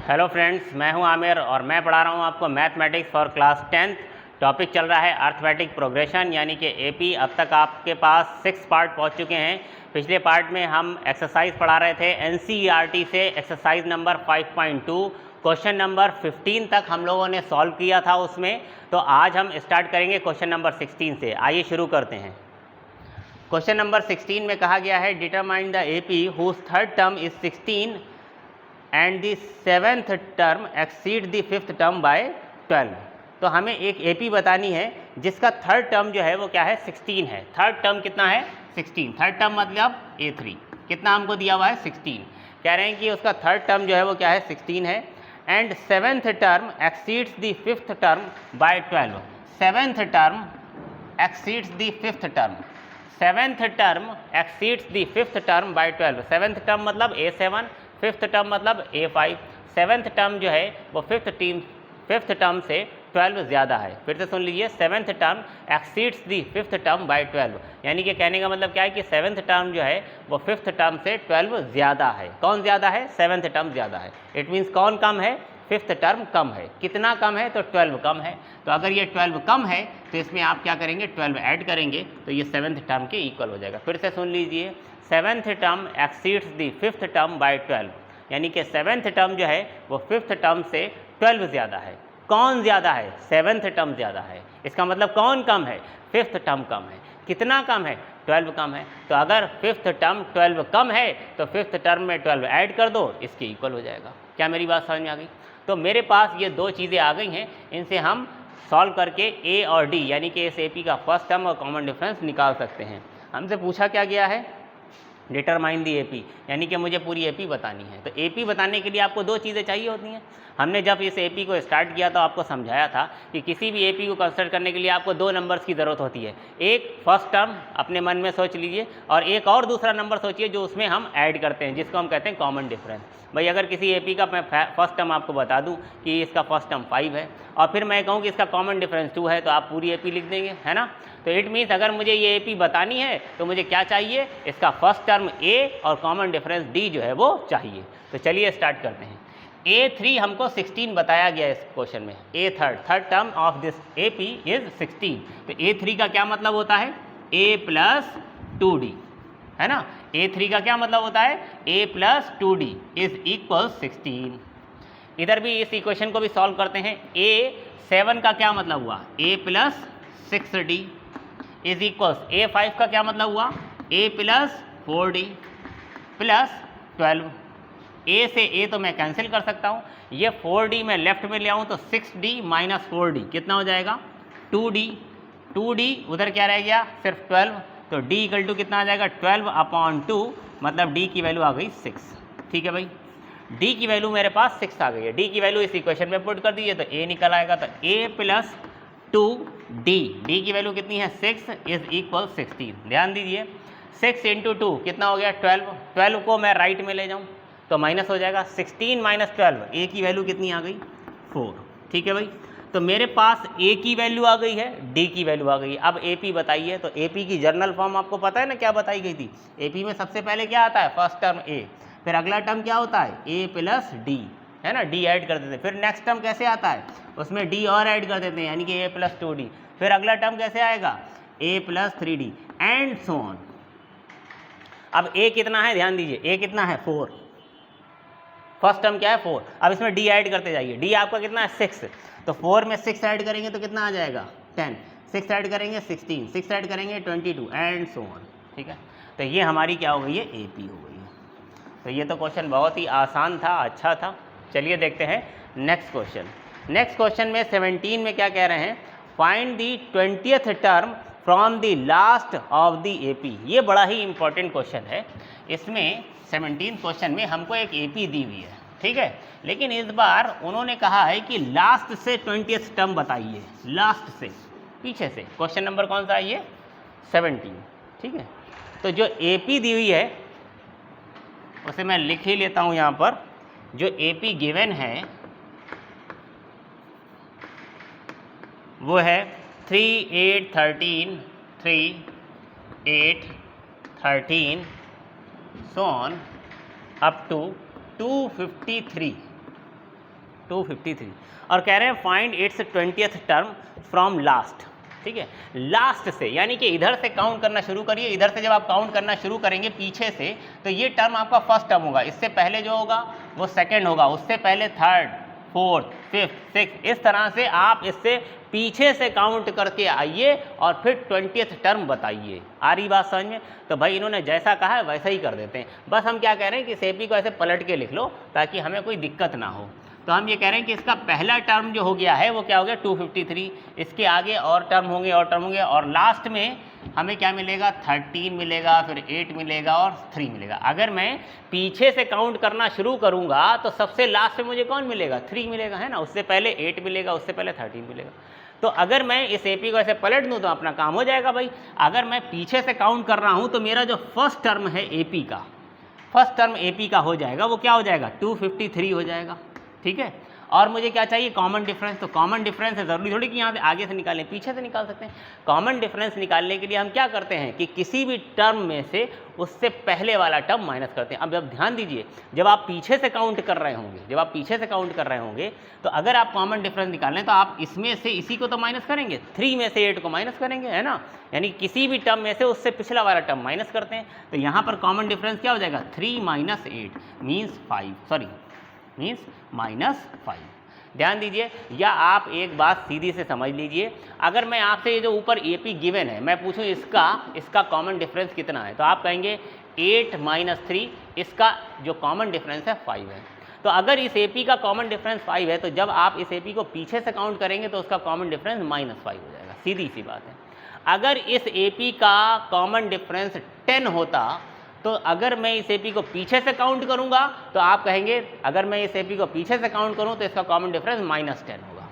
Hello friends, मैं हूं आमिर और मैं पढ़ा रहा हूं आपको mathematics for class 10th। Topic चल रहा है अर्थमेटिक प्रोग्रेशन यानी कि एपी। अब तक आपके पास 6 पार्ट पहुंच चुके हैं। पिछले पार्ट में हम एक्सरसाइज पढ़ा रहे थे एनसीईआरटी से एक्सरसाइज नंबर 5.2 क्वेश्चन नंबर 15 तक हम लोगों ने सॉल्व किया था उसमें। तो आज हम स्टार्ट करेंगे क्वेश्चन नंबर 16 से। आइए शुरू करते हैं। क्वेश्चन नंबर 16 में कहा गया है determine the AP whose third term is 16 and the 7th term exceed the 5th term by 12। तो हमें एक एपी बतानी है जिसका थर्ड टर्म जो है वो क्या है 16 है। थर्ड टर्म कितना है 16। थर्ड टर्म मतलब A3 कितना हमको दिया हुआ है 16। कह रहे हैं कि उसका थर्ड टर्म जो है वो क्या है 16 है and 7th term exceeds the 5th term by 12। 7th term exceeds the 5th term. 7th term exceeds the 5th term by 12। 7th term मतलब A7, 5th टर्म मतलब A5। 7th टर्म जो है वो 5th टर्म से 12 ज़्यादा है। फिर से सुन लीजिए, 7th term exceeds the 5th term by 12। यानी कि कहने का मतलब क्या है कि 7th टर्म जो है वो 5th टर्म से 12 ज़्यादा है। कौन ज़्यादा है? 7th टर्म ज़्यादा है। इट मीन्स कौन कम है? 5th टर्म कम है। कितना कम है? तो 12 कम है। तो अगर ये 12 कम है तो इसमें आप क्या करेंगे 12 ऐड करेंगे तो ये 7th टर्म के इक्वल हो जाएगा। फिर से सुन लीजिए, 7th term exceeds the 5th term by 12। यानी कि 7th टर्म जो है वो 5th टर्म से 12 ज़्यादा है। कौन ज़्यादा है? 7th टर्म ज़्यादा है। इसका मतलब कौन कम है? 5th टर्म कम है। कितना कम है? 12 कम है। तो अगर 5th टर्म 12 कम है तो 5th टर्म में 12 ऐड कर दो, इसके इक्वल हो जाएगा। क्या मेरी बात समझ में आ गई? तो मेरे पास ये दो चीज़ें आ गई हैं, इनसे हम सॉल्व करके ए और डी यानी कि इस एपी का फर्स्ट टर्म और कॉमन डिफरेंस निकाल सकते हैं। हमसे पूछा क्या गया है? डिटरमाइन दी एपी, यानी कि मुझे पूरी एपी बतानी है। तो एपी बताने के लिए आपको दो चीज़ें चाहिए होती हैं। हमने जब इस एपी को स्टार्ट किया तो आपको समझाया था कि किसी भी एपी को कंसिडर करने के लिए आपको दो नंबर्स की ज़रूरत होती है। एक फर्स्ट टर्म अपने मन में सोच लीजिए और एक और दूसरा नंबर सोचिए जो उसमें हम ऐड करते हैं, जिसको हम कहते हैं कॉमन डिफरेंस। भाई अगर किसी एपी का मैं फर्स्ट टर्म आपको बता दूं कि इसका फर्स्ट टर्म 5 है और फिर मैं कहूं कि इसका कॉमन डिफरेंस 2 है, तो आप पूरी एपी लिख देंगे, है ना। तो इट मीन्स अगर मुझे ये एपी बतानी है तो मुझे क्या चाहिए? इसका फर्स्ट टर्म ए और कॉमन डिफरेंस डी जो है वो चाहिए। तो चलिए स्टार्ट करते हैं। A3 हमको 16 बताया गया इस क्वेश्चन में। Third term of this AP is 16। तो A3 का क्या मतलब होता है? A प्लस 2D, है ना। A3 का क्या मतलब होता है? A plus 2D is equal 16। इधर भी इस इक्वेशन को भी सॉल्व करते हैं। A7 का क्या मतलब हुआ? A plus 6D is equals A5 का क्या मतलब हुआ? A plus 4D plus 12। A से A तो मैं कैंसिल कर सकता हूँ। ये 4D मैं लेफ्ट में ले आऊँ तो 6D माइनस 4D कितना हो जाएगा? 2D। 2D उधर क्या रह गया? सिर्फ 12। तो D इक्वल टू कितना आ जाएगा? 12/2, मतलब D की वैल्यू आ गई 6। ठीक है भाई, D की वैल्यू मेरे पास 6 आ गई है। D की वैल्यू इस इक्वेशन में पुट कर दीजिए तो A निकल आएगा। तो A प्लस 2D, D की वैल्यू कितनी है? 6 इज इक्वल 16। ध्यान दीजिए, 6 इंटू 2 कितना हो गया? 12। 12 को मैं राइट में ले जाऊँ तो माइनस हो जाएगा। 16 माइनस 12, A की वैल्यू कितनी आ गई? 4। ठीक है भाई, तो मेरे पास A की वैल्यू आ गई है, D की वैल्यू आ गई है। अब AP बताइए। तो AP की जर्नल फॉर्म आपको पता है ना क्या बताई गई थी? AP में सबसे पहले क्या आता है? फर्स्ट टर्म A, फिर अगला टर्म क्या होता है? A प्लस D, है ना। D ऐड कर देते हैं। फिर नेक्स्ट टर्म कैसे आता है? उसमें D और ऐड कर देते हैं, यानी कि A प्लस 2D। फिर अगला टर्म कैसे आएगा? A plus 3D and so on. अब A कितना है? ध्यान दीजिए, A कितना है? 4। फर्स्ट टर्म क्या है? 4। अब इसमें D ऐड करते जाइए। D आपका कितना है? 6। तो 4 में 6 ऐड करेंगे तो कितना आ जाएगा? 10। 6 ऐड करेंगे 16, 6 ऐड करेंगे 22 एंड सो ऑन। ठीक है, तो ये हमारी क्या हो गई है? AP हो गई है। तो ये तो क्वेश्चन बहुत ही आसान था, अच्छा था। चलिए देखते हैं नेक्स्ट क्वेश्चन। नेक्स्ट क्वेश्चन में 17 में क्या कह रहे हैं? Find the 20th term from the last of the AP। ये बड़ा ही इंपॉर्टेंट क्वेश्चन है। इसमें 17 क्वेश्चन में हमको एक AP दी हुई है, ठीक है, लेकिन इस बार उन्होंने कहा है कि लास्ट से 20th टर्म बताइए। लास्ट से, पीछे से। क्वेश्चन नंबर कौन सा है ये? 17। ठीक है, तो जो AP दी हुई है उसे मैं लिख ही लेता हूं यहां पर। जो AP गिवन है वो है 3, 8, 13, 3, 8, 13 so on up to 253। 253 और कह रहे हैं find its 20th term from last. ठीक है, लास्ट से यानी कि इधर से काउंट करना शुरू करिए। इधर से जब आप काउंट करना शुरू करेंगे पीछे से, तो ये टर्म आपका फर्स्ट टर्म होगा, इससे पहले जो होगा वो सेकंड होगा, उससे पहले थर्ड, फोर्थ, फिफ्थ, सिक्स, इस तरह से आप इससे पीछे से काउंट करके आइए और फिर 20th टर्म बताइए। आ रही बात समझ में? तो भाई इन्होंने जैसा कहा है वैसा ही कर देते हैं। बस हम क्या कह रहे हैं कि सेपी को ऐसे पलट के लिख लो ताकि हमें कोई दिक्कत ना हो। तो हम ये कह रहे हैं कि इसका पहला टर्म जो हो गया है वो क्या हो गया 253, इसके आगे और टर्म होंगे और लास्ट में हमें क्या मिलेगा 13 मिलेगा, फिर 8 मिलेगा और 3 मिलेगा। अगर मैं पीछे से काउंट करना शुरू करूंगा तो सबसे लास्ट में मुझे कौन मिलेगा 3 मिलेगा, है ना, उससे पहले 8 मिलेगा, उससे पहले 13 मिलेगा। तो अगर मैं इस एपी को ऐसे पलट दूं तो अपना काम हो जाएगा भाई। अगर मैं पीछे से काउंट कर रहा हूं तो मेरा जो फर्स्ट टर्म है एपी का, फर्स्ट टर्म एपी का हो जाएगा, वो क्या हो जाएगा 253 हो जाएगा। ठीक है, और मुझे क्या चाहिए कॉमन डिफरेंस। तो कॉमन डिफरेंस है, ज़रूरी थोड़ी कि यहाँ से आगे से निकालें, पीछे से निकाल सकते हैं। कॉमन डिफरेंस निकालने के लिए हम क्या करते हैं कि किसी भी टर्म में से उससे पहले वाला टर्म माइनस करते हैं। अब ध्यान दीजिए, जब आप पीछे से काउंट कर रहे होंगे, तो अगर आप कॉमन डिफरेंस निकालें तो आप इसमें से इसी को तो माइनस करेंगे, 3 में से 8 को माइनस करेंगे, है ना, यानी किसी भी टर्म में से उससे पिछला वाला टर्म माइनस करते हैं। तो यहाँ पर कॉमन डिफरेंस क्या हो जाएगा 3 - 8 मीन्स -5। ध्यान दीजिए, या आप एक बात सीधी से समझ लीजिए, अगर मैं आपसे ये जो ऊपर एपी गिवन है मैं पूछूं इसका कॉमन डिफरेंस कितना है, तो आप कहेंगे 8 - 3, इसका जो कॉमन डिफरेंस है 5 है। तो अगर इस एपी का कॉमन डिफरेंस 5 है तो जब आप इस एपी को पीछे से काउंट करेंगे तो उसका कॉमन डिफरेंस -5 हो जाएगा। सीधी सी बात है। अगर इस एपी का कॉमन डिफरेंस 10 होता तो अगर मैं इस एपी को पीछे से काउंट करूंगा तो आप कहेंगे, अगर मैं इस एपी को पीछे से काउंट करूं तो इसका कॉमन डिफरेंस -10 होगा।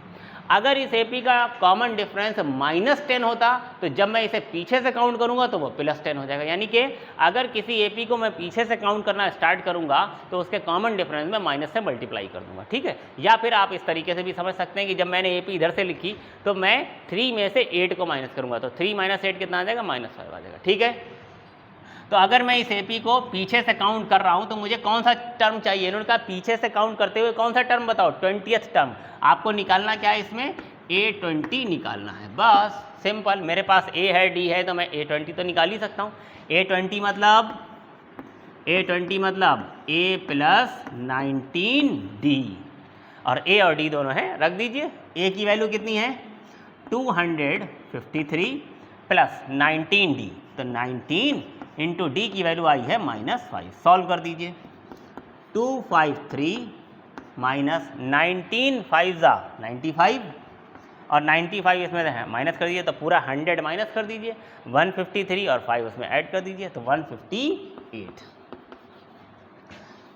अगर इस एपी का कॉमन डिफरेंस -10 होता तो जब मैं इसे पीछे से काउंट करूंगा तो वो +10 हो जाएगा। यानी कि अगर किसी एपी को मैं पीछे से काउंट करना स्टार्ट करूंगा तो उसके कॉमन डिफरेंस में माइनस से मल्टीप्लाई कर दूंगा। ठीक है, या फिर आप इस तरीके से भी समझ सकते हैं कि जब मैंने एपी इधर से लिखी तो मैं 3 में से 8 को माइनस करूंगा, तो 3 - 8 कितना आ जाएगा -5 आ जाएगा। ठीक है, तो अगर मैं इस एपी को पीछे से काउंट कर रहा हूं तो मुझे कौन सा टर्म चाहिए, इन्होंने कहा पीछे से काउंट करते हुए कौन सा टर्म बताओ 20th टर्म। आपको निकालना क्या है, इसमें A20 निकालना है, बस सिंपल। मेरे पास A है D है तो मैं A20 तो निकाल ही सकता हूं। A20 मतलब A + 19D, और A और D दोनों हैं, रख दीजिए। A की वैल्यू कितनी है 253 + 19D, तो 19 इंटू डी की वैल्यू आई है -5। सॉल्व कर दीजिए, 253 - 19 5 95, और 95 इसमें माइनस कर दीजिए तो पूरा 100 माइनस कर दीजिए, 153 और 5 उसमें ऐड कर दीजिए तो 158।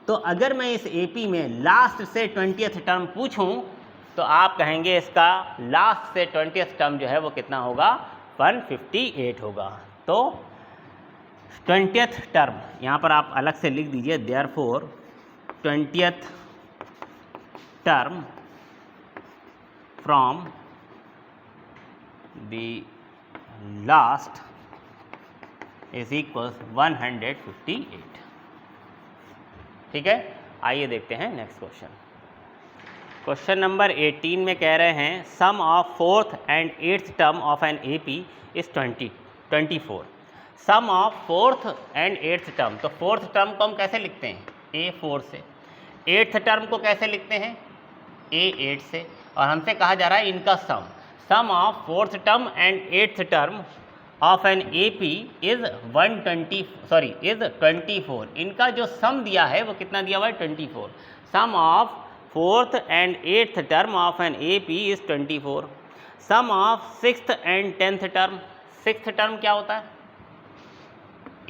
तो अगर मैं इस एपी में लास्ट से 20th टर्म पूछूं तो आप कहेंगे इसका लास्ट से 20th टर्म जो है वो कितना होगा 158 होगा। तो 20th टर्म यहाँ पर आप अलग से लिख दीजिए, therefore 20th term from the last is equals 158। ठीक है, आइए देखते हैं नेक्स्ट क्वेश्चन। क्वेश्चन नंबर 18 में कह रहे हैं sum of 4th and 8th term of an AP is 24। Sum of 4th and 8th term, तो 4th टर्म को हम कैसे लिखते हैं A4 से, 8th टर्म को कैसे लिखते हैं A8 से, और हमसे कहा जा रहा है इनका sum of 4th term and 8th term of an AP is 24। इनका जो सम दिया है वो कितना दिया हुआ है 24। Sum of 4th and 8th term of an AP is 24। Sum of 6th and 10th term, 6th term क्या होता है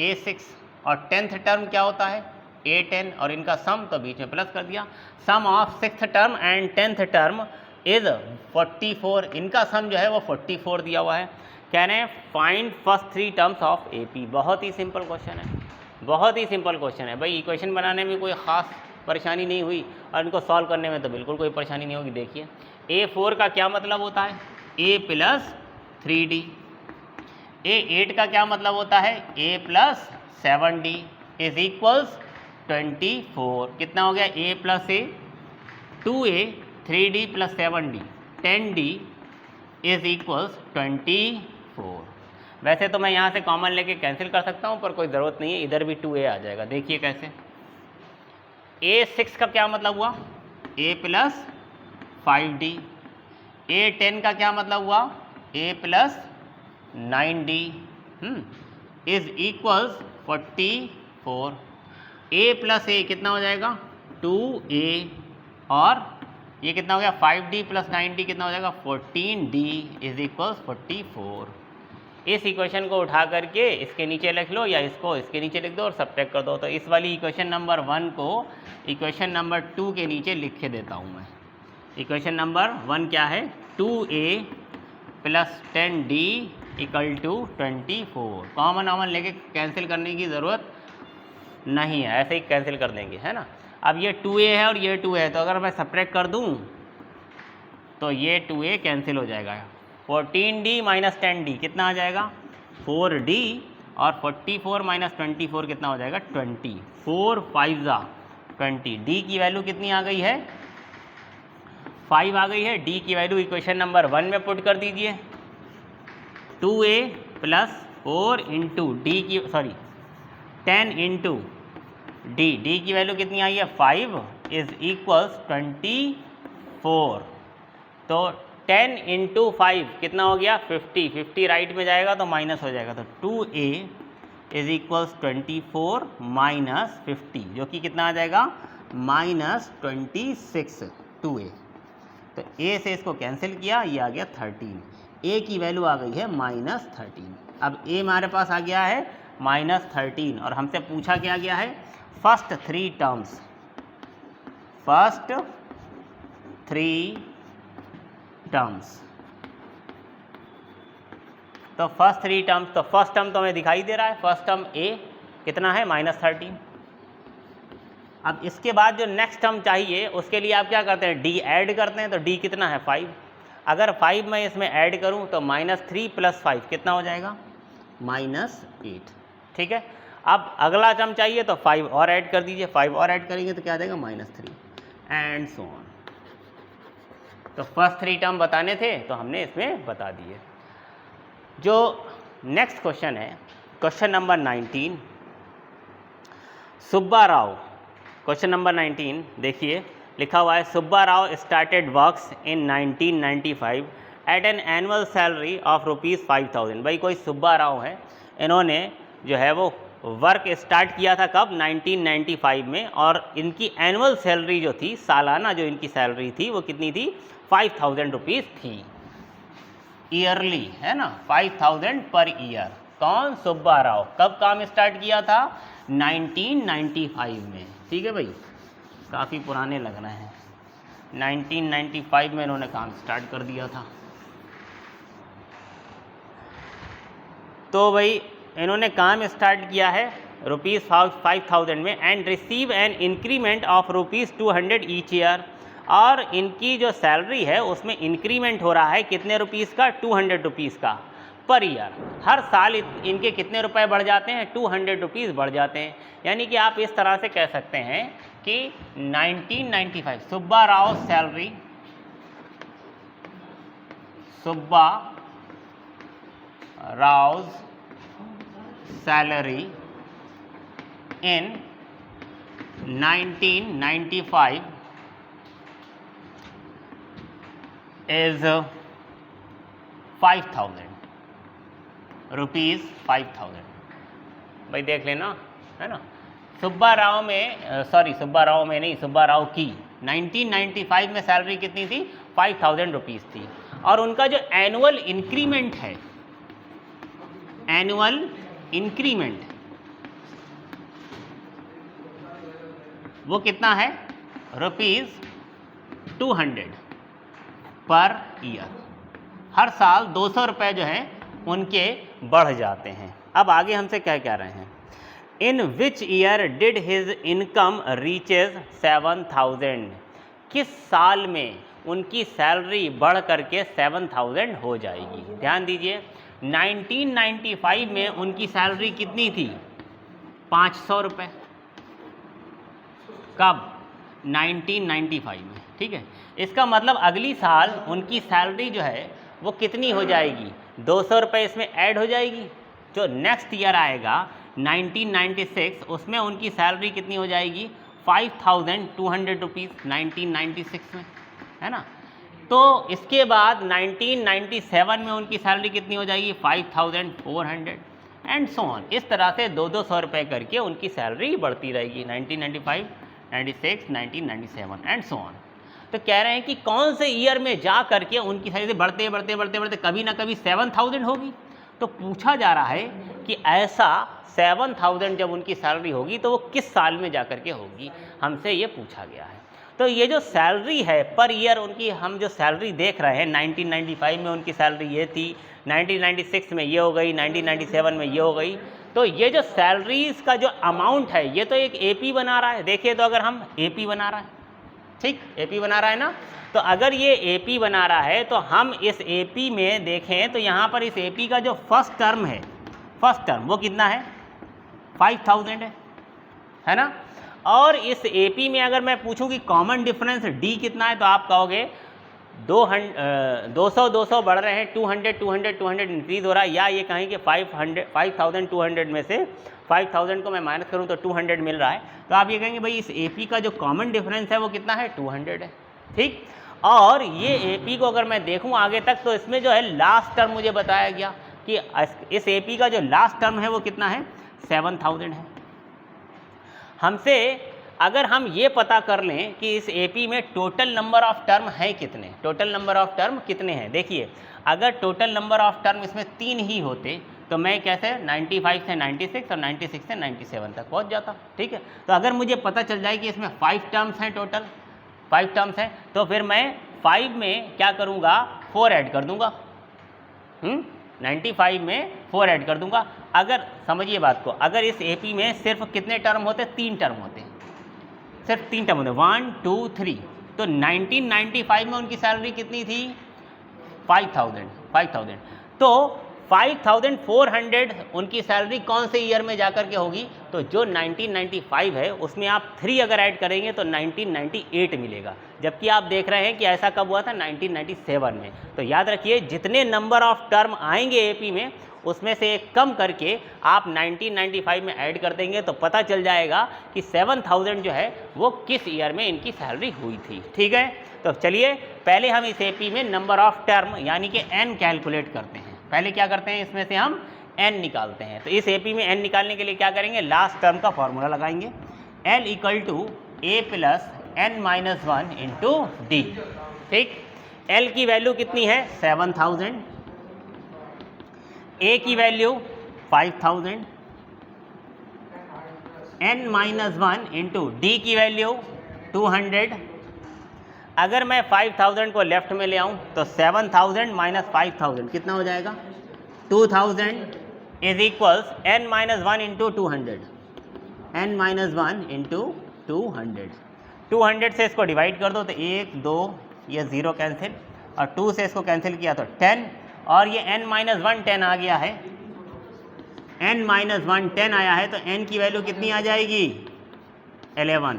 A6 और 10th टर्म क्या होता है A10, और इनका सम तो बीच में प्लस कर दिया। Sum of 6th term and 10th term is 44, इनका सम जो है वो 44 दिया हुआ है। कह रहे हैं find first 3 terms of AP। बहुत ही सिंपल क्वेश्चन है, बहुत ही सिंपल क्वेश्चन है भाई। इक्वेशन बनाने में कोई ख़ास परेशानी नहीं हुई और इनको सॉल्व करने में तो बिल्कुल कोई परेशानी नहीं होगी। देखिए A4 का क्या मतलब होता है A + 3D, A8 का क्या मतलब होता है A + 7D इज इक्वल्स 24। कितना हो गया A + A 2A 3D plus 7D 10D is equals 24। वैसे तो मैं यहाँ से कॉमन लेके कैंसिल कर सकता हूँ, पर कोई ज़रूरत नहीं है, इधर भी 2A आ जाएगा। देखिए कैसे, A6 का क्या मतलब हुआ, A प्लस 5D। A10 का क्या मतलब हुआ, A plus 9D is equals 44। A plus A कितना हो जाएगा, 2A, और ये कितना हो गया, 5D प्लस 9D कितना हो जाएगा, 14D इज इक्वल्स 44। इस इक्वेशन को उठा करके इसके नीचे लिख लो, या इसको इसके नीचे लिख दो और सब्ट्रैक्ट कर दो। तो इस वाली इक्वेशन नंबर 1 को इक्वेशन नंबर 2 के नीचे लिख के देता हूँ मैं। इक्वेशन नंबर 1 क्या है, 2A plus 10D equal to 24। Common लेके कैंसिल करने की ज़रूरत नहीं है, ऐसे ही कैंसिल कर देंगे, है ना। अब ये 2A है और ये 2A है, तो अगर मैं सब्ट्रैक्ट कर दूँ तो ये 2A कैंसिल हो जाएगा। 14D माइनस 10D कितना आ जाएगा, 4D, और 44 माइनस 24 कितना हो जाएगा, 20। 4 5 20। D की वैल्यू कितनी आ गई है, 5 आ गई है। D की वैल्यू इक्वेशन नंबर 1 में पुट कर दीजिए। 2A प्लस 4 इंटू डी की 10 इंटू डी की वैल्यू कितनी आई है, 5 इज इक्वल्स 24। तो 10 इंटू 5 कितना हो गया, 50। 50 राइट में जाएगा तो माइनस हो जाएगा, तो 2A इज इक्वल्स 24 माइनस 50, जो कि कितना आ जाएगा, माइनस 26। 2A, तो A से इसको कैंसिल किया, ये आ गया 13। A की वैल्यू आ गई है माइनस 13। अब A हमारे पास आ गया है माइनस 13, और हमसे पूछा क्या गया है, फर्स्ट 3 टर्म्स, फर्स्ट 3 टर्म्स। तो फर्स्ट 3 टर्म्स, तो फर्स्ट टर्म तो हमें दिखाई दे रहा है, फर्स्ट टर्म A कितना है, माइनस 13। अब इसके बाद जो नेक्स्ट टर्म चाहिए उसके लिए आप क्या करते हैं, D ऐड करते हैं, तो D कितना है, 5। अगर 5 मैं इसमें ऐड करूं तो माइनस 3 प्लस 5 कितना हो जाएगा, माइनस 8। ठीक है, अब अगला टर्म चाहिए तो 5 और ऐड कर दीजिए, 5 और ऐड करेंगे तो क्या आ जाएगा, माइनस 3, एंड सो ऑन। तो फर्स्ट 3 टर्म बताने थे तो हमने इसमें बता दिए। जो नेक्स्ट क्वेश्चन है, question number 19, Subba Rao. Question number 19 देखिए, लिखा हुआ है, Subba Rao started works in 1995 at an annual salary of ₹5000। भाई कोई सुब्बा राव है, इन्होंने जो है वो वर्क स्टार्ट किया था कब, 1995 में, और इनकी एनुअल सैलरी जो थी, सालाना जो इनकी सैलरी थी वो कितनी थी, ₹5000 थी, ईयरली, है ना, 5000 पर ईयर। कौन, सुब्बा राव। कब काम स्टार्ट किया था, 1995 में। ठीक है भाई, काफ़ी पुराने लग रहे हैं, 1995 में इन्होंने काम स्टार्ट कर दिया था। तो भाई इन्होंने काम स्टार्ट किया है ₹5000 में, and receive an increment of ₹200 each year, और इनकी जो सैलरी है उसमें इंक्रीमेंट हो रहा है कितने रुपीस का, ₹200 का पर ईयर। हर साल इनके कितने रुपए बढ़ जाते हैं, ₹200 बढ़ जाते हैं। यानी कि आप इस तरह से कह सकते हैं कि 1995 Subba Rao salary, Subba Rao salary in 1995 is 5000 rupees 5000। भाई देख लेना, है ना। सुब्बा राव में, सुब्बा राव में नहीं, सुब्बा राव की 1995 में सैलरी कितनी थी, 5000 रुपीज़ थी, और उनका जो एनुअल इंक्रीमेंट है, एनुअल इंक्रीमेंट वो कितना है, ₹200 पर ईयर। हर साल 200 रुपये जो हैं उनके बढ़ जाते हैं। अब आगे हमसे क्या कह रहे हैं, in which year did his income reaches 7000। किस साल में उनकी सैलरी बढ़ करके 7000 हो जाएगी। ध्यान दीजिए, 1995 में उनकी सैलरी कितनी थी, 500 रुपये। कब, 1995 में। ठीक है। इसका मतलब अगली साल उनकी सैलरी जो है वो कितनी हो जाएगी, 200 रुपये इसमें ऐड हो जाएगी। जो नेक्स्ट ईयर आएगा 1996, उसमें उनकी सैलरी कितनी हो जाएगी, 5200 रुपीज़ 1996 में, है ना। तो इसके बाद 1997 में उनकी सैलरी कितनी हो जाएगी, 5400 एंड सो ऑन। इस तरह से 200 रुपये करके उनकी सैलरी बढ़ती रहेगी 1995, 96, 1997 एंड सो ऑन। तो कह रहे हैं कि कौन से ईयर में जा करके उनकी सैलरी बढ़ते बढ़ते बढ़ते बढ़ते कभी ना कभी 7000 होगी। तो पूछा जा रहा है कि ऐसा 7000 जब उनकी सैलरी होगी तो वो किस साल में जा करके होगी, हमसे ये पूछा गया है। तो ये जो सैलरी है पर ईयर उनकी, हम जो सैलरी देख रहे हैं 1995 में उनकी सैलरी ये थी, 1996 में ये हो गई, 1997 में ये हो गई। तो ये जो सैलरीज का जो अमाउंट है ये तो एक एपी बना रहा है। देखिए तो अगर हम एपी बना रहा है, ठीक, एपी बना रहा है ना, तो अगर ये एपी बना रहा है तो हम इस एपी में देखें तो यहाँ पर इस एपी का जो फर्स्ट टर्म है, फर्स्ट टर्म वो कितना है, 5000 है ना। और इस एपी में अगर मैं पूछूं कि कॉमन डिफरेंस डी कितना है, तो आप कहोगे 200 बढ़ रहे हैं, 200 इंक्रीज हो रहा है, या ये कहें कि 5200 में से 5000 को मैं माइनस करूं तो 200 मिल रहा है। तो आप ये कहेंगे भाई इस एपी का जो कॉमन डिफरेंस है वो कितना है, 200 है, ठीक। और ये एपी को अगर मैं देखूं आगे तक तो इसमें जो है लास्ट टर्म मुझे बताया गया कि इस एपी का जो लास्ट टर्म है वो कितना है, 7000 है। हमसे अगर हम ये पता कर लें कि इस एपी में टोटल नंबर ऑफ टर्म है कितने, टोटल नंबर ऑफ टर्म कितने हैं, देखिए अगर टोटल नंबर ऑफ टर्म इसमें 3 ही होते तो मैं कैसे 95 से 96 और 96 से 97 तक पहुंच जाता, ठीक है। तो अगर मुझे पता चल जाए कि इसमें 5 टर्म्स हैं, टोटल 5 टर्म्स हैं, तो फिर मैं 5 में क्या करूँगा, 4 ऐड कर दूँगा, 95 में 4 ऐड कर दूंगा। अगर समझिए बात को, अगर इस एपी में सिर्फ कितने टर्म होते, 3 टर्म होते, सिर्फ 3 टर्म होते, 1 2 3, तो 1995 में उनकी सैलरी कितनी थी, 5000। तो 5400 उनकी सैलरी कौन से ईयर में जाकर के होगी, तो जो 1995 है उसमें आप 3 अगर ऐड करेंगे तो 1998 मिलेगा। जबकि आप देख रहे हैं कि ऐसा कब हुआ था, 1997 में। तो याद रखिए जितने नंबर ऑफ टर्म आएंगे एपी में उसमें से एक कम करके आप 1995 में ऐड कर देंगे तो पता चल जाएगा कि 7000 जो है वो किस ईयर में इनकी सैलरी हुई थी, ठीक है। तो चलिए पहले हम इस एपी में नंबर ऑफ टर्म यानी कि n कैलकुलेट करते हैं। पहले क्या करते हैं, इसमें से हम n निकालते हैं। तो इस एपी में n निकालने के लिए क्या करेंगे, लास्ट टर्म का फॉर्मूला लगाएंगे, L = a + n-1 × d, ठीक। L की वैल्यू कितनी है, 7000, A की वैल्यू 5000, n-1 × d की वैल्यू 200। अगर मैं 5000 को लेफ्ट में ले आऊं तो 7000 - 5000 कितना हो जाएगा, 2000 = n-1 × 200, n-1 × 200। 200 से इसको डिवाइड कर दो तो 1 2 ये 0 कैंसिल, और 2 से इसको कैंसिल किया तो 10, और ये n-1 10 आ गया है, n-1 10 आया है, तो n की वैल्यू कितनी आ जाएगी, 11,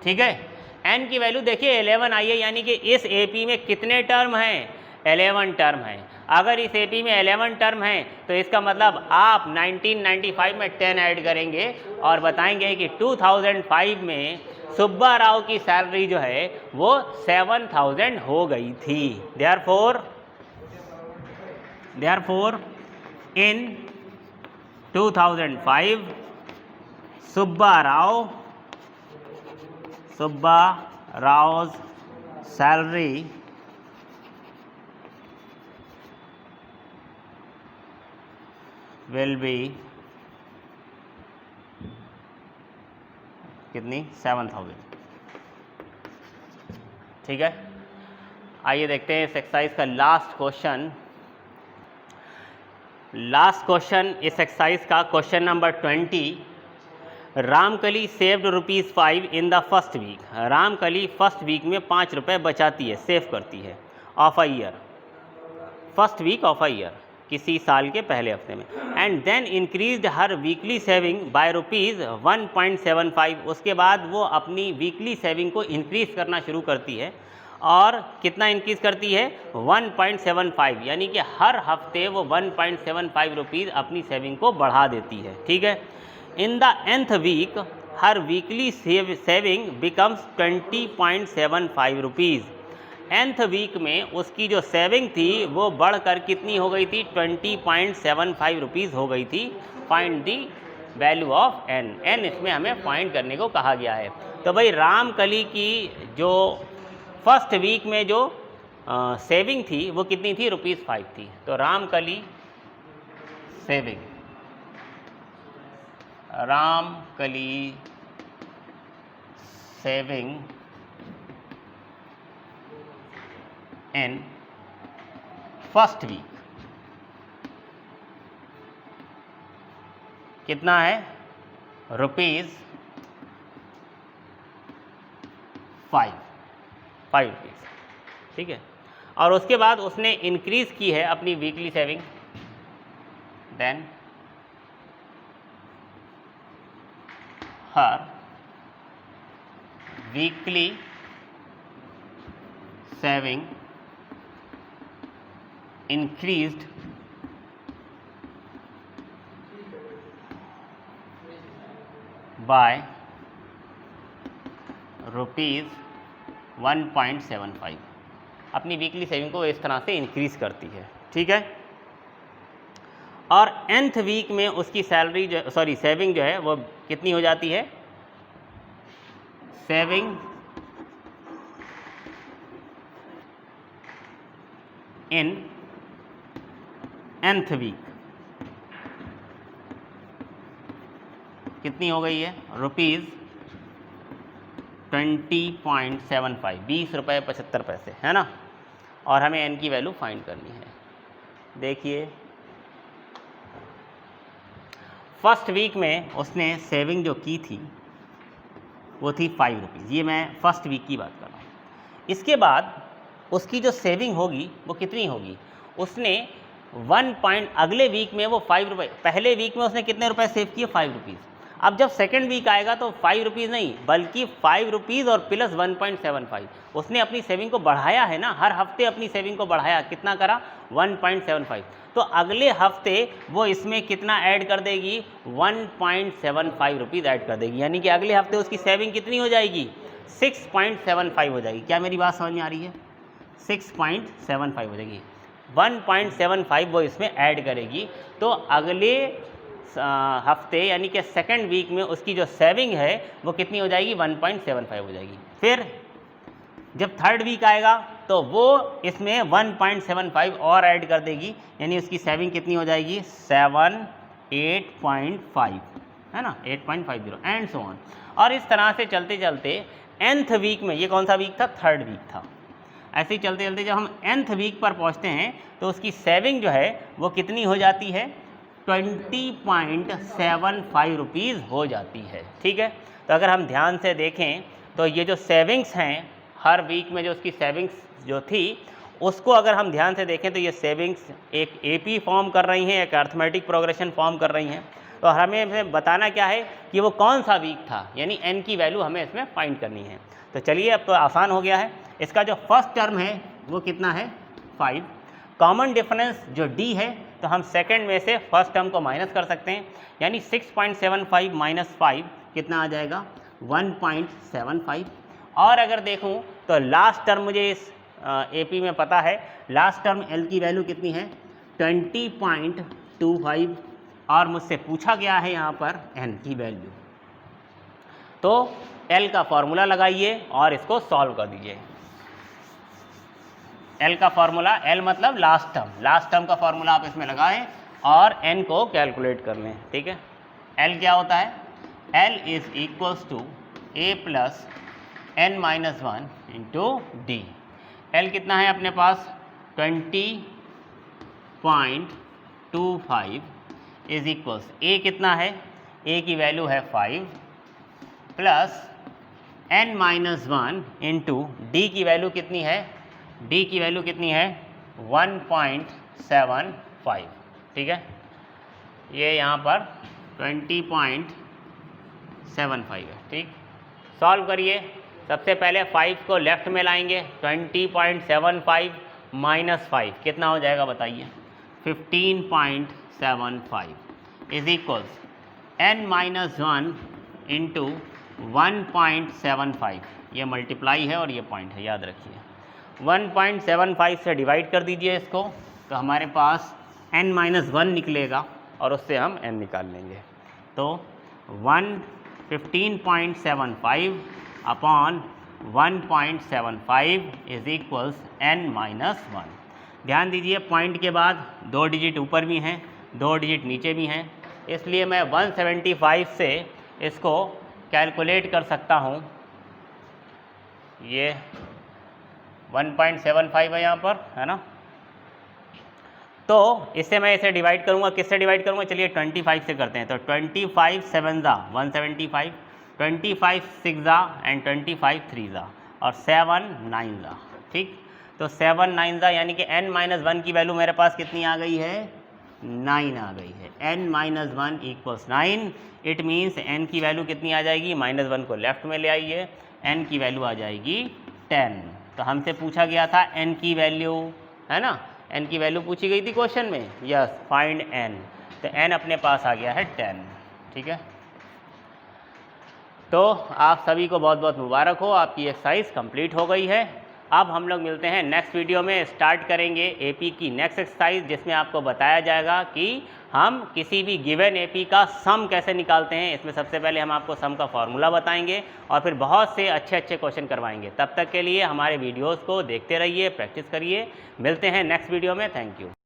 ठीक है। n की वैल्यू देखिए 11 आई है, यानी कि इस एपी में कितने टर्म हैं, 11 टर्म हैं। अगर इस एपी में 11 टर्म हैं तो इसका मतलब आप 1995 में 10 ऐड करेंगे और बताएंगे कि 2005 में सुब्बा राव की सैलरी जो है वो 7000 हो गई थी। Therefore in 2005 Subba Rao's salary will be कितनी, 7000, ठीक है। आइए देखते हैं इस एक्सरसाइज का लास्ट क्वेश्चन। इस एक्सरसाइज का question number 20। Ramkali saved ₹5 in the first week. Ramkali first week में 5 रुपये बचाती है, सेव करती है, of a year, first week of a year. किसी साल के पहले हफ्ते में। And then increased her weekly saving by ₹1.75। उसके बाद वो अपनी वीकली सेविंग को इंक्रीज़ करना शुरू करती है। और कितना इंक्रीज़ करती है? 1.75, यानी कि हर हफ्ते वो 1.75 रुपीज़ अपनी सेविंग को बढ़ा देती है। ठीक है। In the nth week her weekly saving becomes 20.75 rupees. nth week में उसकी जो सेविंग थी वो बढ़कर कितनी हो गई थी? 20.75 रुपीज़ हो गई थी। Find the value of n। n इसमें हमें फाइंड करने को कहा गया है। तो भाई रामकली की जो फर्स्ट वीक में जो सेविंग थी वो कितनी थी? ₹5 थी। तो Ramkali saving, Ramkali saving in first week कितना है? ₹5। ठीक है। और उसके बाद उसने इंक्रीज़ की है अपनी weekly saving. Then her weekly saving increased by ₹1.75। अपनी वीकली सेविंग को इस तरह से इंक्रीज़ करती है। ठीक है। और nth वीक में उसकी सैलरी जो सेविंग जो है वो कितनी हो जाती है? सेविंग इन nth वीक कितनी हो गई है? ₹20.75, ₹20.75, है ना। और हमें n की वैल्यू फाइंड करनी है। देखिए फर्स्ट वीक में उसने सेविंग जो की थी वो थी ₹5। ये मैं फर्स्ट वीक की बात कर रहा हूँ। इसके बाद उसकी जो सेविंग होगी वो कितनी होगी? उसने अगले वीक में वो ₹5, पहले वीक में उसने कितने रुपए सेव किए? ₹5। अब जब सेकंड वीक आएगा तो ₹5 नहीं बल्कि ₹5 और प्लस 1.75। उसने अपनी सेविंग को बढ़ाया है ना, हर हफ्ते अपनी सेविंग को बढ़ाया। कितना करा? 1.75। तो अगले हफ्ते वो इसमें कितना ऐड कर देगी? 1.75 रुपीज़ ऐड कर देगी। यानी कि अगले हफ्ते उसकी सेविंग कितनी हो जाएगी? 6.75 हो जाएगी। क्या मेरी बात समझ में आ रही है? 6.75 हो जाएगी। 1.75 वो इसमें ऐड करेगी। तो अगले हफ्ते यानी कि सेकंड वीक में उसकी जो सेविंग है वो कितनी हो जाएगी? 1.75 हो जाएगी। फिर जब थर्ड वीक आएगा तो वो इसमें 1.75 और ऐड कर देगी, यानी उसकी सेविंग कितनी हो जाएगी? 8.5, है ना, 8.50 एंड सो ऑन। और इस तरह से चलते चलते nth वीक में, ये कौन सा वीक था? थर्ड वीक था। ऐसे ही चलते चलते जब हम nth वीक पर पहुंचते हैं तो उसकी सेविंग जो है वो कितनी हो जाती है? 20.75 रुपीज़ हो जाती है। ठीक है। तो अगर हम ध्यान से देखें तो ये जो सेविंग्स हैं हर वीक में, जो उसकी सेविंग्स जो थी उसको अगर हम ध्यान से देखें तो ये सेविंग्स एक AP फॉर्म कर रही हैं, एक अर्थमेटिक प्रोग्रेशन फॉर्म कर रही हैं। तो हमें बताना क्या है कि वो कौन सा वीक था, यानी n की वैल्यू हमें इसमें फाइंड करनी है। तो चलिए अब तो आसान हो गया है। इसका जो फर्स्ट टर्म है वो कितना है? 5। कॉमन डिफरेंस जो D है तो हम सेकंड में से फर्स्ट टर्म को माइनस कर सकते हैं, यानी 6.75 माइनस 5 कितना आ जाएगा? 1.75। और अगर देखूं तो लास्ट टर्म मुझे इस AP में पता है, लास्ट टर्म L की वैल्यू कितनी है? 20.25। और मुझसे पूछा गया है यहाँ पर n की वैल्यू। तो L का फॉर्मूला लगाइए और इसको सॉल्व कर दीजिए। L का फॉर्मूला, L मतलब लास्ट टर्म का फॉर्मूला आप इसमें लगाएं और n को कैलकुलेट कर लें। ठीक है। L क्या होता है? L is equals to a plus n minus 1 into D. L कितना है अपने पास? 20.25 इज इक्वल्स, a कितना है? a की वैल्यू है 5 plus n minus 1 into D की वैल्यू कितनी है? d की वैल्यू कितनी है? 1.75 5, ठीक है। ये यहाँ पर 20.75 है, ठीक। सॉल्व करिए। सबसे पहले 5 को लेफ्ट में लाएंगे, 20.75 माइनस 5 कितना हो जाएगा बताइए, 15.75 इज इक्वल्स n-1 इंटू 1.75, ये मल्टीप्लाई है और ये पॉइंट है, याद रखिए। 1.75 से डिवाइड कर दीजिए इसको, तो हमारे पास n-1 निकलेगा और उससे हम n निकाल लेंगे। तो 15.75 अपॉन 1.75 इज इक्वल्स n-1। ध्यान दीजिए पॉइंट के बाद 2 डिजिट ऊपर भी हैं, 2 डिजिट नीचे भी हैं, इसलिए मैं 175 से इसको कैलकुलेट कर सकता हूँ। ये 1.75 है यहाँ पर, है ना। तो इससे मैं इसे डिवाइड करूँगा, किससे डिवाइड करूँगा, चलिए 25 से करते हैं। तो 25 7 ज़ा 175, 25 6 ज़ा एंड 25 3 ज़ा और 7 9 ज़ा, ठीक। तो 7 9 ज़ा यानी कि n-1 की वैल्यू मेरे पास कितनी आ गई है, 9 आ गई है। n-1 equals 9, it means n की वैल्यू कितनी आ जाएगी, -1 को लेफ्ट में ले आइए, n की वैल्यू आ जाएगी 10। तो हमसे पूछा गया था n की वैल्यू, है ना, n की वैल्यू पूछी गई थी क्वेश्चन में, यस, फाइंड n। तो n अपने पास आ गया है 10, ठीक है। तो आप सभी को बहुत बहुत मुबारक हो, आपकी एक्सरसाइज कंप्लीट हो गई है। अब हम लोग मिलते हैं नेक्स्ट वीडियो में, स्टार्ट करेंगे एपी की नेक्स्ट एक्सरसाइज, जिसमें आपको बताया जाएगा कि हम किसी भी गिवन एपी का सम कैसे निकालते हैं। इसमें सबसे पहले हम आपको सम का फॉर्मूला बताएंगे और फिर बहुत से अच्छे अच्छे क्वेश्चन करवाएंगे। तब तक के लिए हमारे वीडियोज़ को देखते रहिए, प्रैक्टिस करिए। मिलते हैं नेक्स्ट वीडियो में, थैंक यू।